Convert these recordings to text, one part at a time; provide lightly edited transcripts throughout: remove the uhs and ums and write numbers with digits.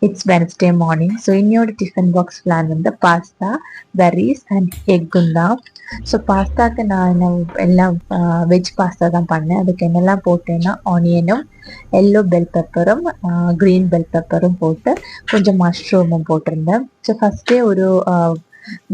It's Wednesday morning. So in your tiffin box plan வந்து pasta, berries and egg தான். So பாஸ்தாக்கு நான் எல்லாம் veg pasta தான் பண்ணேன். அதுக்கு என்னெல்லாம் போட்டேன்னா ஆனியனும் எல்லோ பெல் பெப்பரும் க்ரீன் பெல் பெப்பரும் போட்டு கொஞ்சம் மஷ்ரூமும் போட்டிருந்தேன். ஸோ ஃபஸ்ட்டே ஒரு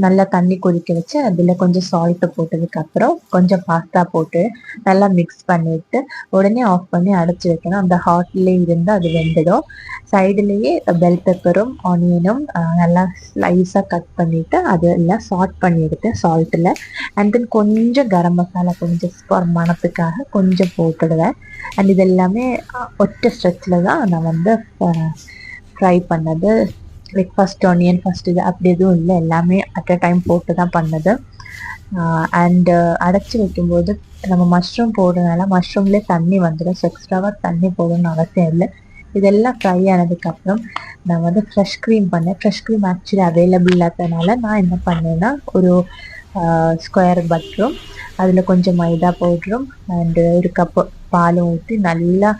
நல்லா தண்ணி கொதிக்க வச்சு அதில் கொஞ்சம் சால்ட்டு போட்டதுக்கப்புறம் கொஞ்சம் பாஸ்தா போட்டு நல்லா மிக்ஸ் பண்ணிவிட்டு உடனே ஆஃப் பண்ணி அடைச்சி வைக்கணும். அந்த ஹாட்லேயே இருந்து அது வெந்துடும். சைடுலேயே பெல் பெப்பரும் ஆனியனும் நல்லா ஸ்லைஸாக கட் பண்ணிவிட்டு அது எல்லாம் சாட் பண்ணி எடுத்தேன் சால்ட்டில். அண்ட் தென் கொஞ்சம் கரம் மசாலா கொஞ்சம் ஃபார் மணத்துக்காக கொஞ்சம் போட்டுடுவேன். அண்ட் இது எல்லாமே ஒற்றை ஸ்ட்ரெச்சில் தான் நான் வந்து ஃப்ரை பண்ணது. லைக் ஃபஸ்ட் ஆனியன் ஃபஸ்ட் இது அப்படி எதுவும் இல்லை, எல்லாமே அட் அ டைம் போட்டு தான் பண்ணது. அண்டு அடைச்சி வைக்கும்போது நம்ம மஷ்ரூம் போடுறதுனால மஷ்ரூம்லேயே தண்ணி வந்துடும். ஸோ எக்ஸ்ட்ராவாக தண்ணி போடணும்னு அவசியம் இல்லை. இதெல்லாம் ஃப்ரை ஆனதுக்கப்புறம் நான் வந்து ஃப்ரெஷ் க்ரீம் பண்ணேன். ஃப்ரெஷ் க்ரீம் ஆக்சுவலி அவைலபிள் இல்லாததுனால நான் என்ன பண்ணேன்னா ஒரு ஸ்கொயர் பட்டரும் அதில் கொஞ்சம் மைதா பவுடரும் அண்டு ஒரு கப்பு பாலும் ஊற்றி நல்லா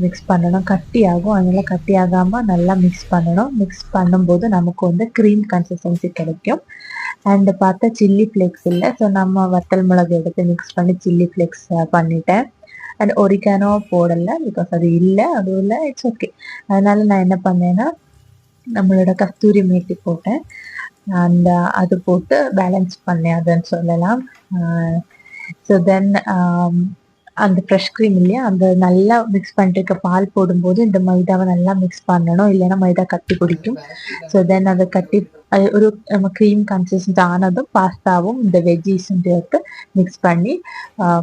மிக்ஸ் பண்ணணும். கட்டியாகும், அதனால் கட்டி ஆகாமல் நல்லா மிக்ஸ் பண்ணணும். மிக்ஸ் பண்ணும்போது நமக்கு வந்து க்ரீம் கன்சிஸ்டன்சி கிடைக்கும். அண்டு பார்த்தா சில்லி ஃப்ளேக்ஸ் இல்லை, ஸோ நம்ம வத்தல் மிளகு எடுத்து மிக்ஸ் பண்ணி சில்லி ஃப்ளேக்ஸ் பண்ணிட்டேன். அண்ட் ஒரிகானோ போடலை, பிகாஸ் அது இல்லை, அதுவும் இல்லை, இட்ஸ் ஓகே. அதனால் நான் என்ன பண்ணேன்னா நம்மளோட கஸ்தூரி மேத்தி போட்டேன். அண்ட் அது போட்டு பேலன்ஸ் பண்ணேன் அதுன்னு சொல்லலாம். ஸோ தென் அந்த ஃப்ரெஷ் க்ரீம் இல்லையா, அந்த நல்லா மிக்ஸ் பண்ணிட்டு இருக்க பால் போடும்போது இந்த மைதாவை நல்லா மிக்ஸ் பண்ணணும், இல்லைன்னா மைதா கட்டி பிடிக்கும். ஸோ தென் அதை கட்டி ஒரு நம்ம க்ரீம் கன்சிஸ்டன்சி ஆனதும் பாஸ்தாவும் இந்த வெஜ்ஜீஸும் சேர்த்து மிக்ஸ் பண்ணி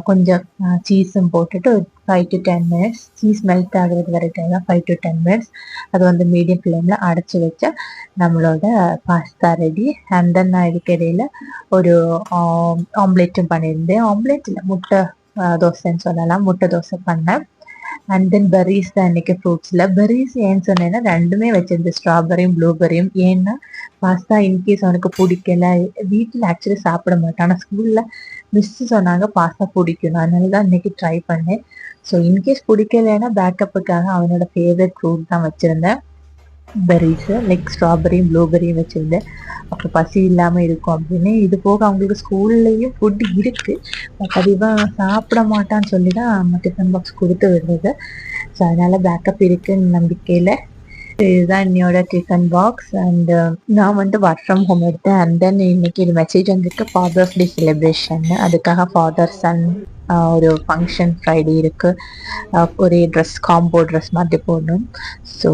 கொஞ்சம் சீஸும் போட்டுட்டு ஒரு 5 to 10 minutes சீஸ் மெல்ட் ஆகுறது வரைக்கும் தான் 5 to 10 minutes அது வந்து மீடியம் ஃப்ளேமில் அடைச்சி வச்சா நம்மளோட பாஸ்தா ரெடி. அண்ட் தென் நான் இதுக்கு இடையில ஒரு ஆம்லேட்டும் பண்ணியிருந்தேன். ஆம்லேட் இல்லை, முட்டை தோசைன்னு சொல்லலாம், முட்டை தோசை பண்ணேன். அண்ட் தென் பெர்ரிஸ் தான் இன்றைக்கி ஃப்ரூட்ஸில். பெர்ரிஸ் ஏன்னு சொன்னேன்னா ரெண்டுமே வச்சிருந்தேன், ஸ்ட்ராபெரியும் ப்ளூபெரியும். ஏன்னா பாஸ்தா இன்கேஸ் அவனுக்கு பிடிக்கல, வீட்டில் ஆக்சுவலி சாப்பிட மாட்டான், ஆனால் ஸ்கூலில் மிஸ்ஸு சொன்னாங்க பாஸ்தா பிடிக்கணும், அதனால தான் இன்றைக்கி ட்ரை பண்ணேன். ஸோ இன்கேஸ் பிடிக்கலைன்னா பேக்கப்புக்காக அவனோட ஃபேவரட் ஃப்ரூட் தான் வச்சுருந்தேன், பெர்ரிஸு லைக் ஸ்ட்ராபெரியும் ப்ளூபெரியும் வச்சுருந்தேன். அப்போ பசி இல்லாமல் இருக்கும் அப்படின்னு. இது போக அவங்களுக்கு ஸ்கூல்லையும் ஃபுட்டு இருக்குது, பட் அதிகமாக சாப்பிட மாட்டான்னு சொல்லி தான் நம்ம டிஃபன் பாக்ஸ் கொடுத்து விடுறது. ஸோ அதனால் பேக்கப் இருக்குன்னு நம்பிக்கையில் இதுதான் என்னோட டிஃபன் பாக்ஸ். அண்டு நான் வந்து ஒர்க் ஃப்ரம் ஹோம் எடுத்தேன். அண்ட் தென் இன்னைக்கு இது மெசேஜ் வந்துருக்கு ஃபாதர்ஸ் டே செலிப்ரேஷன், அதுக்காக ஃபாதர் சன் ஒரு ஃபங்க்ஷன் ஃப்ரைடே இருக்குது. ஒரே ட்ரெஸ் காம்போ ட்ரெஸ் மாதிரி போடணும். ஸோ